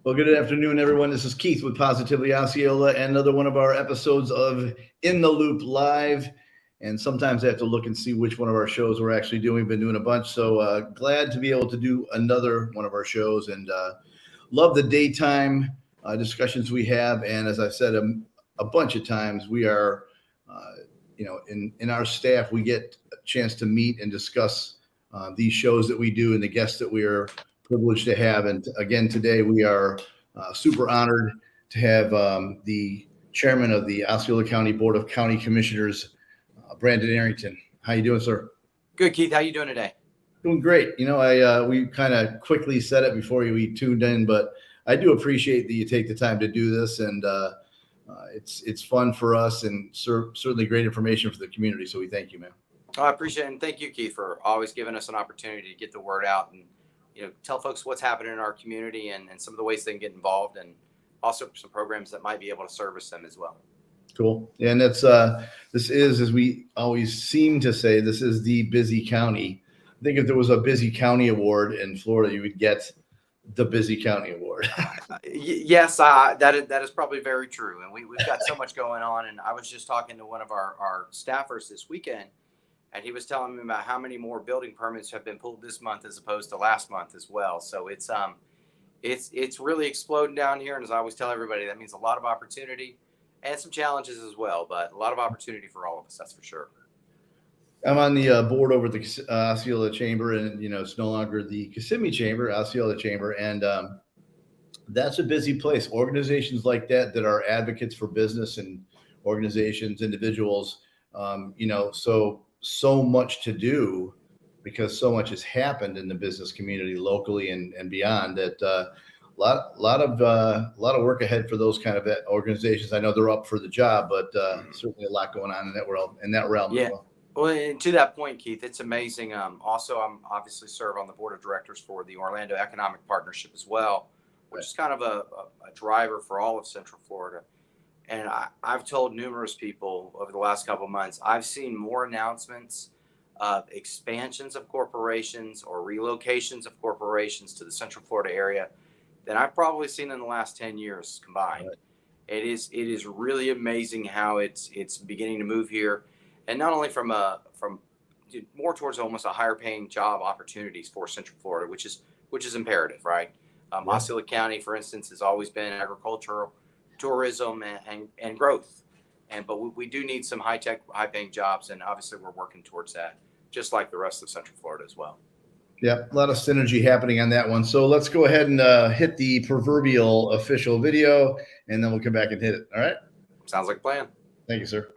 Well, good afternoon, everyone. This is Keith with Positively Osceola, and another one of our episodes of In the Loop Live. And sometimes I have to look and see which one of our shows we're actually doing. We've been doing a bunch, so glad to be able to do another one of our shows, and love the daytime discussions we have. And as I've said a bunch of times, we are, in our staff, we get a chance to meet and discuss these shows that we do and the guests that we are privileged to have. And again, today we are super honored to have the chairman of the Osceola County Board of County Commissioners, Brandon Arrington. How you doing, sir? Good, Keith. How you doing today? Doing great. We kind of quickly said it before we tuned in, but I do appreciate that you take the time to do this, and it's fun for us and certainly great information for the community. So we thank you, man. Oh, I appreciate it, and thank you, Keith, for always giving us an opportunity to get the word out and tell folks what's happening in our community and some of the ways they can get involved, and also some programs that might be able to service them as well. Cool. And this is, as we always seem to say, this is the busy county. I think if there was a busy county award in Florida, you would get the busy county award. Yes, that is probably very true. And we've got so much going on. And I was just talking to one of our staffers this weekend, and he was telling me about how many more building permits have been pulled this month as opposed to last month as well. So it's really exploding down here. And as I always tell everybody, that means a lot of opportunity and some challenges as well, but a lot of opportunity for all of us, that's for sure. I'm on the board over at the Osceola Chamber, and it's no longer the Kissimmee Chamber, Osceola Chamber, and that's a busy place. Organizations like that are advocates for business and organizations, individuals, so much to do because so much has happened in the business community locally and beyond that. A lot of work ahead for those kind of organizations. I know they're up for the job, but certainly a lot going on in that world, in that realm. Yeah. As well. Well, and to that point, Keith, it's amazing. Also, I'm obviously serve on the board of directors for the Orlando Economic Partnership as well, which is kind of a driver for all of Central Florida. And I've told numerous people over the last couple of months, I've seen more announcements of expansions of corporations or relocations of corporations to the Central Florida area than I've probably seen in the last 10 years combined. Right. It is really amazing how it's beginning to move here, and not only from more towards almost a higher paying job opportunities for Central Florida, which is imperative, right? Osceola County, for instance, has always been agricultural, tourism, and growth, but we do need some high tech, high paying jobs, and obviously we're working towards that, just like the rest of Central Florida as well. Yeah, a lot of synergy happening on that one. So let's go ahead and hit the proverbial official video, and then we'll come back and hit it. All right? Sounds like a plan. Thank you, sir.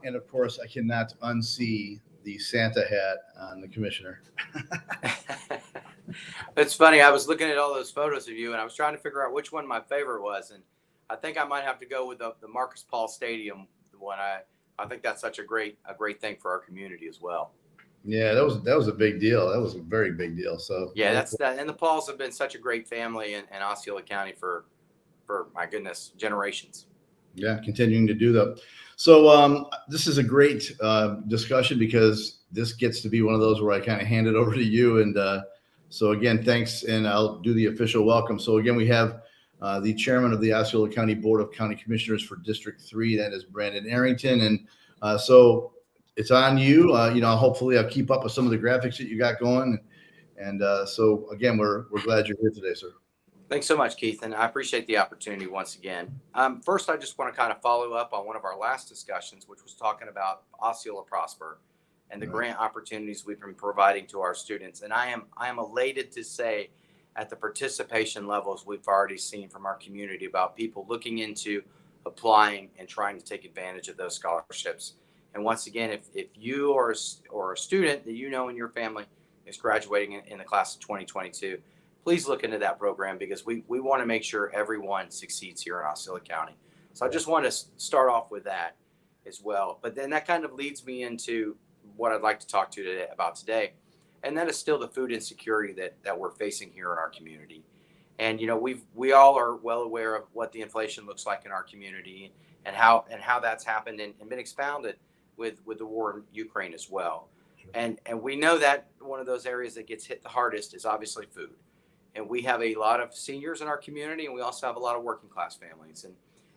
And of course, I cannot unsee the Santa hat on the commissioner. It's funny. I was looking at all those photos of you, and I was trying to figure out which one my favorite was. And I think I might have to go with the Marcus Paul Stadium one. I think that's such a great thing for our community as well. Yeah, that was a big deal. That was a very big deal. So yeah, that's that. And the Pauls have been such a great family in Osceola County for my goodness, generations. Yeah, continuing to do that. So this is a great discussion because this gets to be one of those where I kind of hand it over to you. And so again, thanks, and I'll do the official welcome. So again, we have the chairman of the Osceola County Board of County Commissioners for District 3, that is Brandon Arrington. And so it's on you. Hopefully I'll keep up with some of the graphics that you got going. And so again, we're glad you're here today, sir. Thanks so much, Keith, and I appreciate the opportunity once again. First, I just want to kind of follow up on one of our last discussions, which was talking about Osceola Prosper and the grant opportunities we've been providing to our students. And I am elated to say, at the participation levels we've already seen from our community about people looking into applying and trying to take advantage of those scholarships. And once again, if you or a student that you know in your family is graduating in the class of 2022, please look into that program, because we want to make sure everyone succeeds here in Osceola County. So I just want to start off with that as well. But then that kind of leads me into what I'd like to talk to you about today. And that is still the food insecurity that we're facing here in our community. And we all are well aware of what the inflation looks like in our community, and how that's happened and been expounded with the war in Ukraine as well. Sure. And we know that one of those areas that gets hit the hardest is obviously food. And we have a lot of seniors in our community, and we also have a lot of working class families.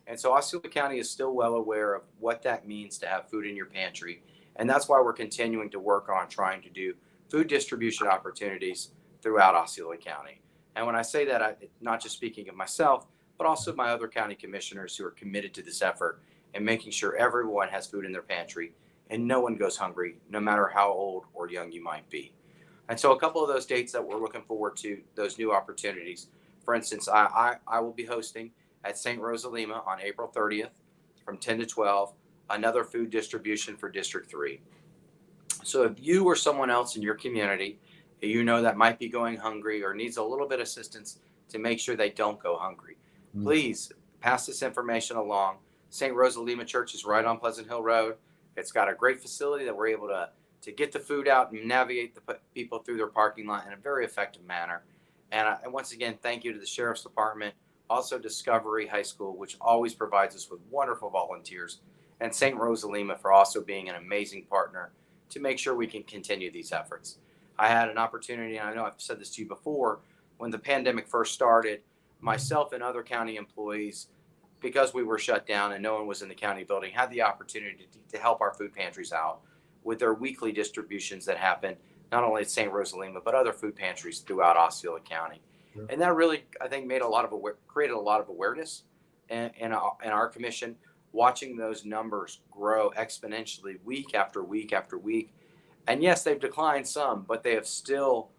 And so Osceola County is still well aware of what that means to have food in your pantry. And that's why we're continuing to work on trying to do food distribution opportunities throughout Osceola County. And when I say that, I'm not just speaking of myself, but also my other county commissioners who are committed to this effort and making sure everyone has food in their pantry and no one goes hungry, no matter how old or young you might be. And so a couple of those dates that we're looking forward to, those new opportunities. For instance, I will be hosting at St. Rosa Lima on April 30th from 10 to 12, another food distribution for District 3. So if you or someone else in your community that might be going hungry or needs a little bit of assistance to make sure they don't go hungry, please pass this information along. St. Rosa Lima Church is right on Pleasant Hill Road. It's got a great facility that we're able to get the food out and navigate the people through their parking lot in a very effective manner. And once again, thank you to the Sheriff's Department, also Discovery High School, which always provides us with wonderful volunteers, and St. Rosa Lima for also being an amazing partner to make sure we can continue these efforts. I had an opportunity, and I know I've said this to you before, when the pandemic first started, myself and other county employees, because we were shut down and no one was in the county building, had the opportunity to help our food pantries out with their weekly distributions that happen not only at St. Rosa Lima, but other food pantries throughout Osceola County. Sure. And that really, I think, created a lot of awareness in our commission, watching those numbers grow exponentially week after week after week. And yes, they've declined some, but they have still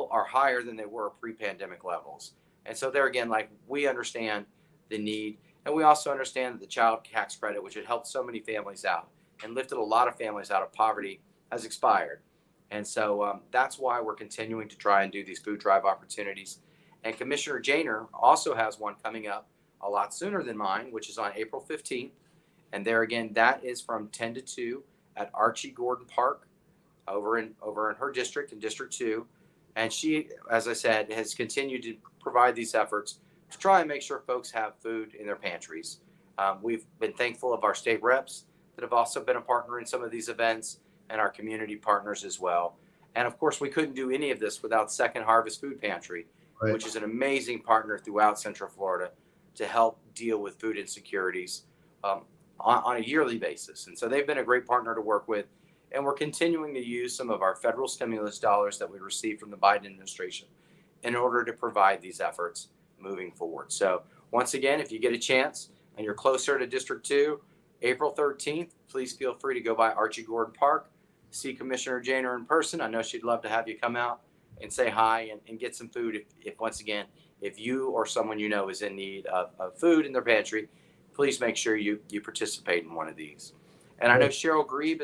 are higher than they were pre-pandemic levels. And so there again, we understand the need, and we also understand that the child tax credit, which had helped so many families out and lifted a lot of families out of poverty, has expired. And so that's why we're continuing to try and do these food drive opportunities. And Commissioner Janer also has one coming up a lot sooner than mine, which is on April 15th. And there again, that is from 10 to 2 at Archie Gordon Park over in her district, in District 2. And she, as I said, has continued to provide these efforts to try and make sure folks have food in their pantries. We've been thankful of our state reps that have also been a partner in some of these events, and our community partners as well. And of course, we couldn't do any of this without Second Harvest Food Pantry, right, which is an amazing partner throughout Central Florida to help deal with food insecurities on a yearly basis. And so they've been a great partner to work with. And we're continuing to use some of our federal stimulus dollars that we received from the Biden administration in order to provide these efforts moving forward. So once again, if you get a chance and you're closer to District 2, April 13th, please feel free to go by Archie Gordon Park, see Commissioner Janer in person. I know she'd love to have you come out and say hi and get some food. If once again, if you or someone you know is in need of food in their pantry, please make sure you participate in one of these. And I know Commissioner Grebe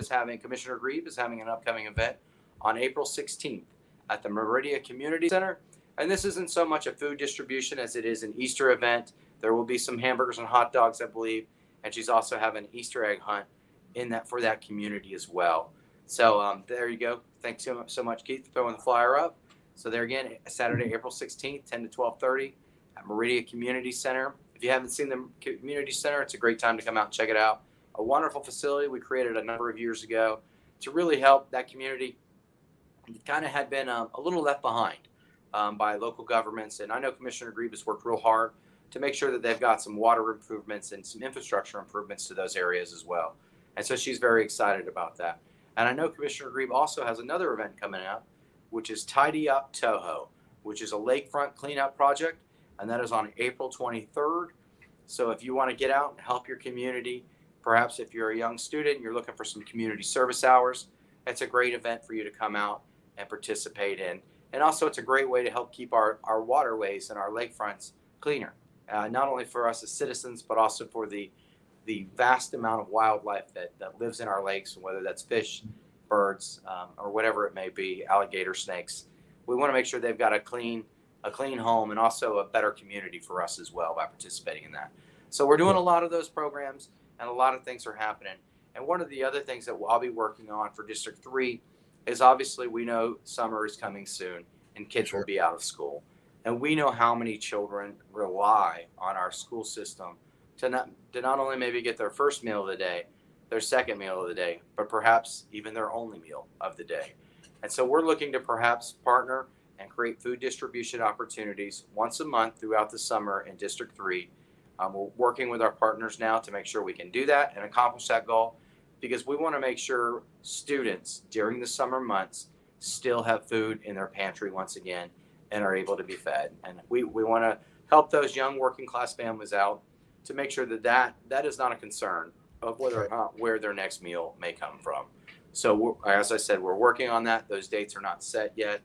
is having an upcoming event on April 16th at the Meridia Community Center. And this isn't so much a food distribution as it is an Easter event. There will be some hamburgers and hot dogs, I believe. And she's also having an Easter egg hunt for that community as well. So there you go. Thanks so much, Keith, for throwing the flyer up. So there again, Saturday, April 16th, 10 to 12:30 at Meridia Community Center. If you haven't seen the community center, it's a great time to come out and check it out. A wonderful facility we created a number of years ago to really help that community. It kind of had been a little left behind by local governments. And I know Commissioner Grebe has worked real hard to make sure that they've got some water improvements and some infrastructure improvements to those areas as well. And so she's very excited about that. And I know Commissioner Grebe also has another event coming up, which is Tidy Up Toho, which is a lakefront cleanup project. And that is on April 23rd. So if you want to get out and help your community, perhaps if you're a young student and you're looking for some community service hours, it's a great event for you to come out and participate in. And also it's a great way to help keep our waterways and our lakefronts cleaner. not only for us as citizens, but also for the vast amount of wildlife that lives in our lakes, whether that's fish, birds, or whatever it may be, alligator, snakes. We want to make sure they've got a clean home and also a better community for us as well by participating in that. So we're doing a lot of those programs, and a lot of things are happening. And one of the other things that I'll be working on for District 3 is, obviously we know summer is coming soon and kids will be out of school. And we know how many children rely on our school system to not only maybe get their first meal of the day, their second meal of the day, but perhaps even their only meal of the day. And so we're looking to perhaps partner and create food distribution opportunities once a month throughout the summer in District 3. We're working with our partners now to make sure we can do that and accomplish that goal, because we want to make sure students during the summer months still have food in their pantry once again and are able to be fed. And we want to help those young working class families out to make sure that is not a concern of whether or not where their next meal may come from. So as I said, we're working on that. Those dates are not set yet.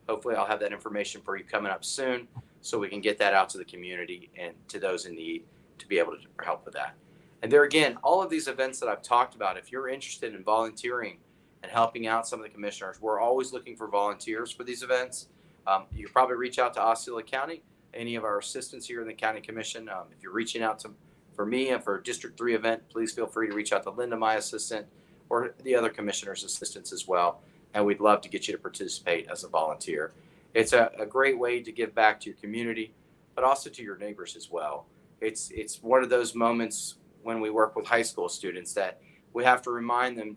Hopefully I'll have that information for you coming up soon so we can get that out to the community and to those in need to be able to help with that. And there again, all of these events that I've talked about, if you're interested in volunteering and helping out some of the commissioners, we're always looking for volunteers for these events. You probably reach out to Osceola County, any of our assistants here in the county commission. If you're reaching out for me and for a District 3 event, please feel free to reach out to Linda, my assistant, or the other commissioners' assistants as well. And we'd love to get you to participate as a volunteer. It's a great way to give back to your community, but also to your neighbors as well. It's one of those moments when we work with high school students that we have to remind them,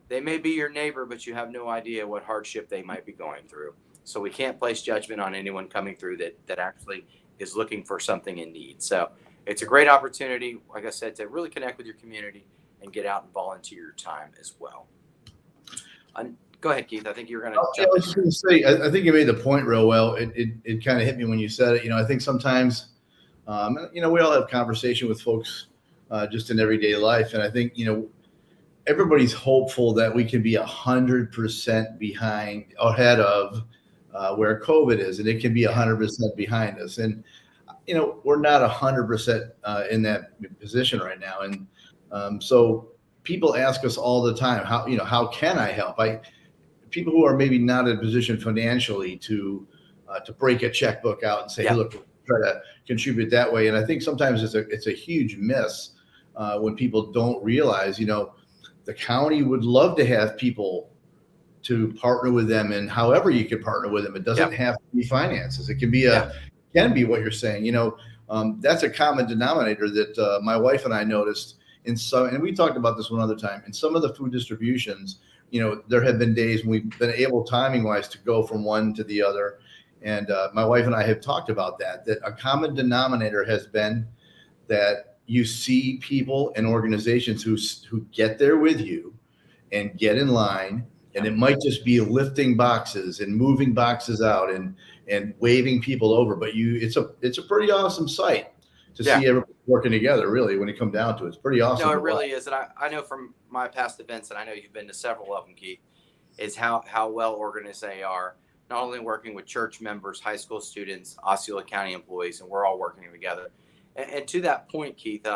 they may be your neighbor, but you have no idea what hardship they might be going through. So we can't place judgment on anyone coming through that actually is looking for something in need. So it's a great opportunity, like I said, to really connect with your community and get out and volunteer your time as well. Go ahead, Keith. I think you're going to jump in. I was just going to say, I think you made the point real well. It kind of hit me when you said it. I think sometimes, we all have conversation with folks just in everyday life. And I think, everybody's hopeful that we can be 100% ahead of where COVID is, and it can be 100% behind us. And, we're not 100% in that position right now. And so people ask us all the time, how can I help? People who are maybe not in a position financially to break a checkbook out and say, hey, look, we'll try to contribute that way. And I think sometimes it's a huge miss when people don't realize, the county would love to have people to partner with them, and however you can partner with them. It doesn't have to be finances. It can be what you're saying. That's a common denominator that my wife and I noticed in some, and we talked about this one other time, in some of the food distributions. There have been days when we've been able, timing wise, to go from one to the other. And my wife and I have talked about that a common denominator has been that you see people and organizations who get there with you and get in line. And it might just be lifting boxes and moving boxes out and waving people over. But it's a pretty awesome sight to see everybody working together, really, when it comes down to it. It's pretty awesome. No, it really is. And I know from my past events, and I know you've been to several of them, Keith, is how well organized they are, not only working with church members, high school students, Osceola County employees, and we're all working together. And to that point, Keith,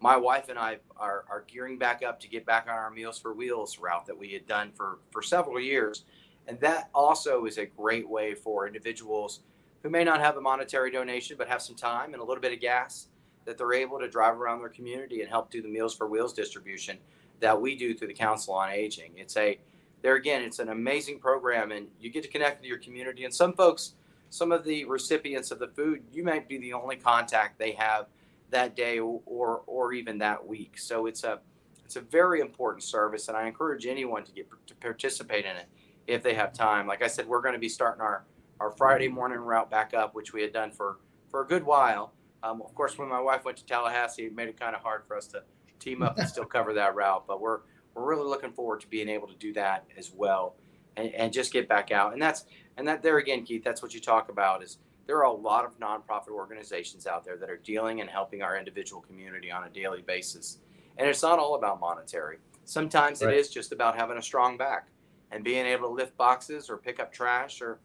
my wife and I are gearing back up to get back on our Meals for Wheels route that we had done for several years. And that also is a great way for individuals who may not have a monetary donation, but have some time and a little bit of gas, that they're able to drive around their community and help do the Meals for Wheels distribution that we do through the Council on Aging. It's an amazing program, and you get to connect with your community. And some folks, some of the recipients of the food, you might be the only contact they have that day or even that week. So it's a very important service, and I encourage anyone to participate in it if they have time. Like I said, we're going to be starting our Friday morning route back up, which we had done for a good while. Of course, when my wife went to Tallahassee, it made it kind of hard for us to team up and still cover that route. But we're really looking forward to being able to do that as well, and just get back out. And that there again, Keith, that's what you talk about, is there are a lot of nonprofit organizations out there that are dealing and helping our individual community on a daily basis. And it's not all about monetary. Sometimes it is just about having a strong back and being able to lift boxes or pick up trash or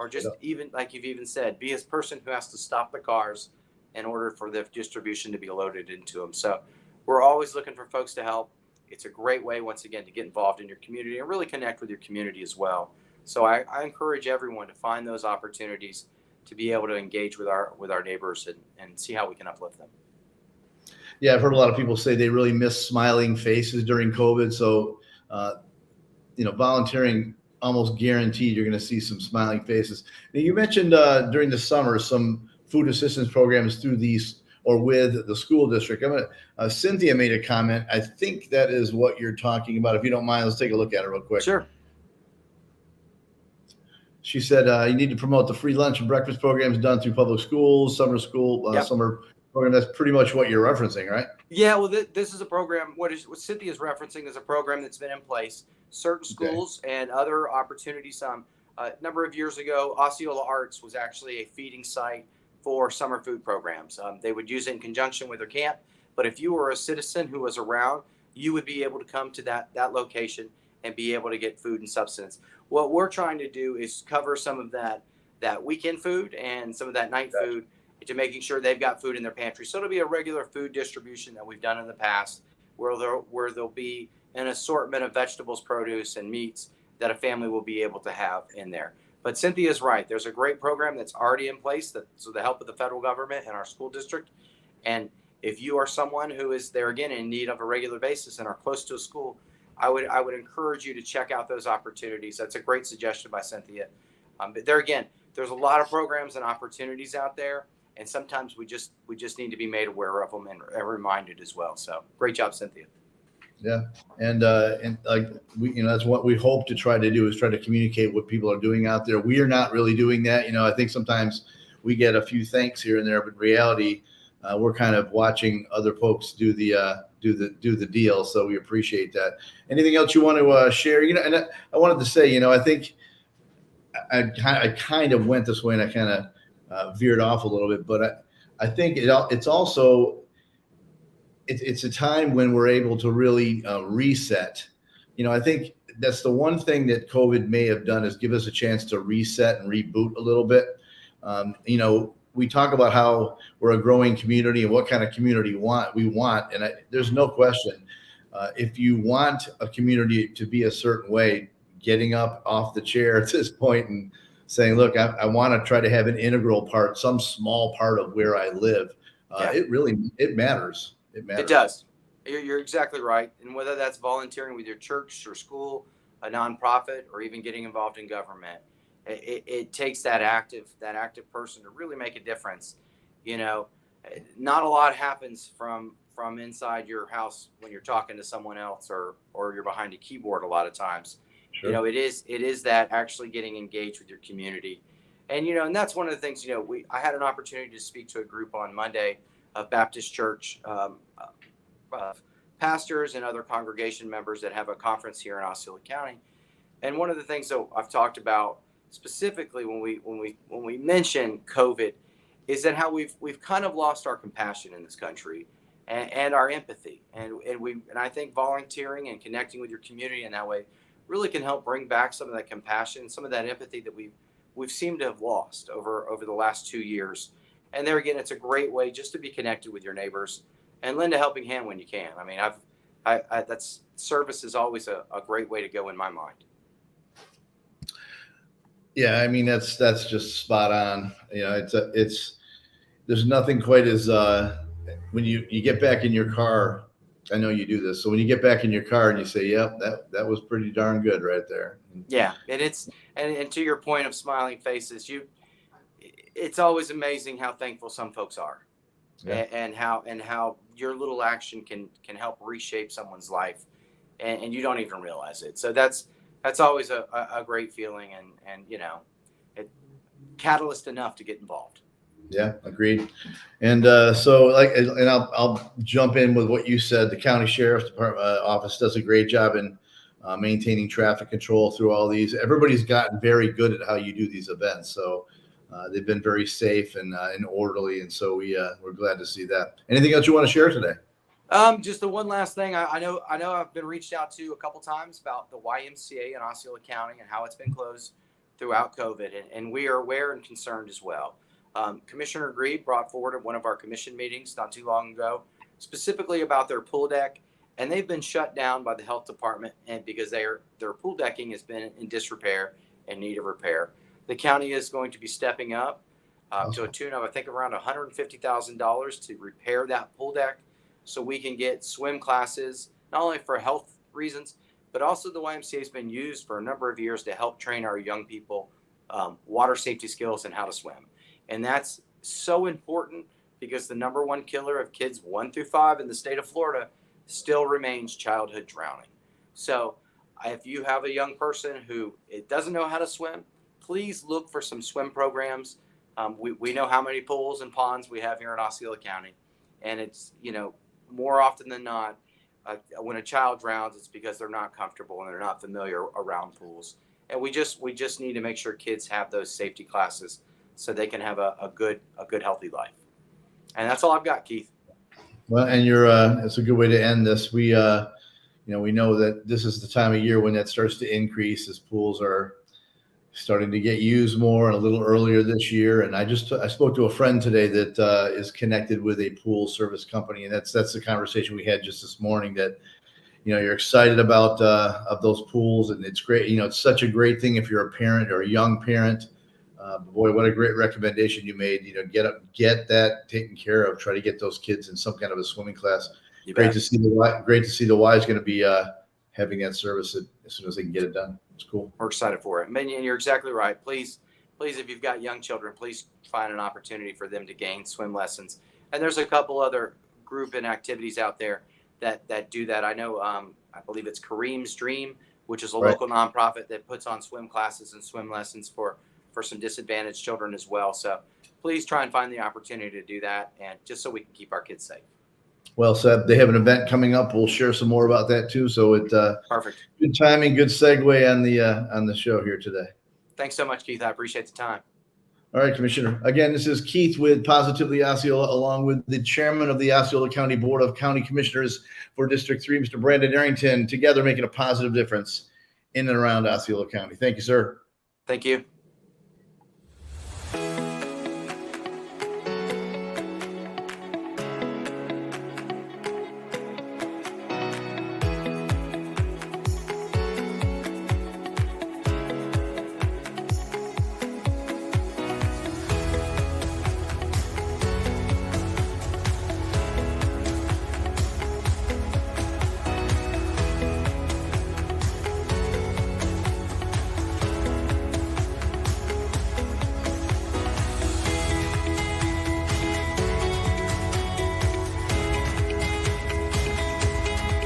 just even, like you've even said, be a person who has to stop the cars in order for the distribution to be loaded into them. So we're always looking for folks to help. It's a great way, once again, to get involved in your community and really connect with your community as well. So I encourage everyone to find those opportunities to be able to engage with our neighbors and see how we can uplift them. Yeah, I've heard a lot of people say they really miss smiling faces during COVID. So, volunteering, almost guaranteed you're going to see some smiling faces. Now, you mentioned during the summer some food assistance programs through these or with the school district. Cynthia made a comment. I think that is what you're talking about. If you don't mind, let's take a look at it real quick. Sure. She said you need to promote the free lunch and breakfast programs done through public schools, summer school, Yep. summer program. That's pretty much what you're referencing, right? Yeah, well, this is a program. What Cynthia is referencing is a program that's been in place. Certain schools and other opportunities. A number of years ago, Osceola Arts was actually a feeding site for summer food programs. They would use it in conjunction with their camp. But if you were a citizen who was around, you would be able to come to that location and be able to get food and substance. What we're trying to do is cover some of that weekend food and some of that night food to making sure they've got food in their pantry. So it'll be a regular food distribution that we've done in the past, where there'll be an assortment of vegetables, produce, and meats that a family will be able to have in there. But Cynthia's right. There's a great program that's already in place so the help of the federal government and our school district. And if you are someone who is there again in need of a regular basis and are close to a school, I would encourage you to check out those opportunities. That's a great suggestion by Cynthia. But there again, there's a lot of programs and opportunities out there, and sometimes we just need to be made aware of them and reminded as well. So great job, Cynthia. Yeah, and like that's what we hope to try to do, is try to communicate what people are doing out there. We are not really doing that. I think sometimes we get a few thanks here and there, but in reality, we're kind of watching other folks do the deal. So we appreciate that. Anything else you want to share? And I wanted to say, I think I kind of went this way and I kind of veered off a little bit, but I think it's also. It's a time when we're able to really reset. I think that's the one thing that COVID may have done, is give us a chance to reset and reboot a little bit. We talk about how we're a growing community and what kind of community we want. And there's no question. If you want a community to be a certain way, getting up off the chair at this point and saying, look, I want to try to have an integral part, some small part of where I live. It matters. It does. You're exactly right. And whether that's volunteering with your church or school, a nonprofit, or even getting involved in government, it takes that active person to really make a difference. Not a lot happens from inside your house when you're talking to someone else or you're behind a keyboard a lot of times. Sure. It is that actually getting engaged with your community. And, and that's one of the things, I had an opportunity to speak to a group on Monday of Baptist Church pastors and other congregation members that have a conference here in Osceola County. And one of the things that I've talked about specifically when we mention COVID is that how we've kind of lost our compassion in this country and our empathy. And I think volunteering and connecting with your community in that way really can help bring back some of that compassion, some of that empathy that we've seemed to have lost over the last 2 years. And there again, it's a great way just to be connected with your neighbors and lend a helping hand when you can. I mean, that's service is always a great way to go in my mind. Yeah, I mean that's just spot on. There's nothing quite as when you get back in your car. I know you do this. So when you get back in your car and you say, "Yep, that was pretty darn good right there." Yeah, and to your point of smiling faces, it's always amazing how thankful some folks are, and how your little action can help reshape someone's life, and you don't even realize it. So that's always a great feeling, and it catalyst enough to get involved. Yeah, agreed. And so I'll jump in with what you said. The county sheriff's department office does a great job in maintaining traffic control through all these. Everybody's gotten very good at how you do these events. So they've been very safe and orderly. And so we're glad to see that. Anything else you want to share today? Just the one last thing. I know I've been reached out to a couple times about the YMCA in Osceola County and how it's been closed throughout COVID. And we are aware and concerned as well. Commissioner Greed brought forward at one of our commission meetings not too long ago, specifically about their pool deck, and they've been shut down by the health department, and because their pool decking has been in disrepair and need of repair. The county is going to be stepping up to a tune of, I think, around $150,000 to repair that pool deck, so we can get swim classes, not only for health reasons, but also the YMCA has been used for a number of years to help train our young people water safety skills and how to swim. And that's so important because the number one killer of kids 1 through 5 in the state of Florida still remains childhood drowning. So if you have a young person who doesn't know how to swim, please look for some swim programs. We know how many pools and ponds we have here in Osceola County. And it's, more often than not, when a child drowns, it's because they're not comfortable and they're not familiar around pools. And we just need to make sure kids have those safety classes so they can have a good, healthy life. And that's all I've got, Keith. Well, and it's a good way to end this. We know that this is the time of year when that starts to increase as pools are starting to get used more and a little earlier this year. And I spoke to a friend today that is connected with a pool service company, and that's the conversation we had just this morning. That you're excited about of those pools, and it's great. It's such a great thing if you're a parent or a young parent. Boy, what a great recommendation you made. Get that taken care of. Try to get those kids in some kind of a swimming class. Great to see the Y is going to be having that service as soon as they can get it done. It's cool. We're excited for it. And you're exactly right. Please, if you've got young children, please find an opportunity for them to gain swim lessons. And there's a couple other group and activities out there that do that. I know, I believe it's Kareem's Dream, which is a local nonprofit that puts on swim classes and swim lessons for some disadvantaged children as well. So please try and find the opportunity to do that, and just so we can keep our kids safe. Well said. They have an event coming up. We'll share some more about that too. So perfect. Good timing, good segue on the show here today. Thanks so much, Keith. I appreciate the time. All right, Commissioner. Again, this is Keith with Positively Osceola, along with the chairman of the Osceola County Board of County Commissioners for District 3, Mr. Brandon Arrington, together making a positive difference in and around Osceola County. Thank you, sir. Thank you.